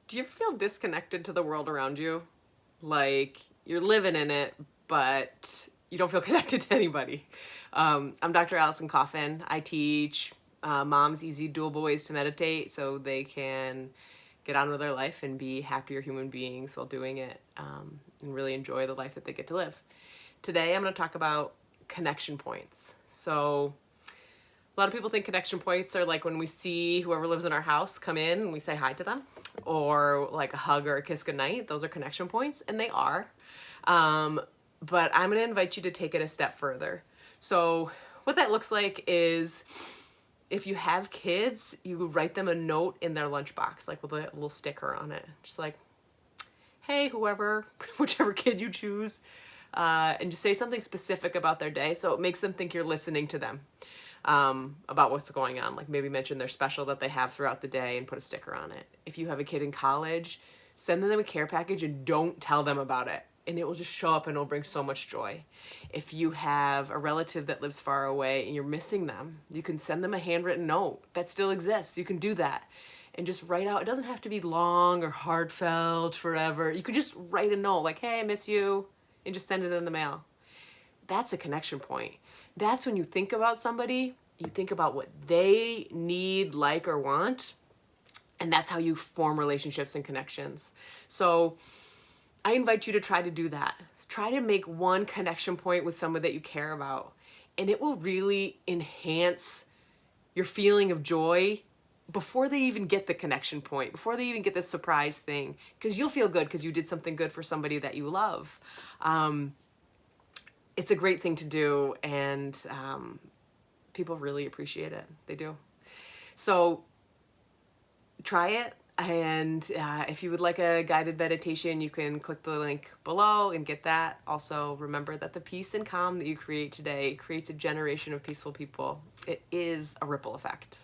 Do you feel disconnected to the world around you? Like you're living in it, but you don't feel connected to anybody. I'm Dr. Allison Coffin. I teach moms easy, doable ways to meditate so they can get on with their life and be happier human beings while doing it, and really enjoy the life that they get to live. Today, I'm going to talk about connection points. So a lot of people think connection points are like when we see whoever lives in our house come in and we say hi to them, or like a hug or a kiss goodnight. Those are connection points, and they are. But I'm going to invite you to take it a step further. So what that looks like is if you have kids, you write them a note in their lunchbox, like with a little sticker on it. Just like, hey, whoever, whichever kid you choose, and just say something specific about their day so it makes them think you're listening to them. About what's going on. Like maybe mention their special that they have throughout the day and put a sticker on it. If you have a kid in college, send them a care package and don't tell them about it. And it will just show up and it'll bring so much joy. If you have a relative that lives far away and you're missing them, you can send them a handwritten note. That still exists. You can do that. And just write out, it doesn't have to be long or heartfelt forever. You could just write a note like, hey, I miss you, and just send it in the mail. That's a connection point. That's when you think about somebody, you think about what they need, like, or want, and that's how you form relationships and connections. So I invite you to try to do that. Try to make one connection point with someone that you care about, and it will really enhance your feeling of joy before they even get the connection point, before they even get the surprise thing, because you'll feel good because you did something good for somebody that you love. It's a great thing to do, and people really appreciate it. They do. So try it, and if you would like a guided meditation, you can click the link below and get that. Also, remember that the peace and calm that you create today creates a generation of peaceful people. It is a ripple effect.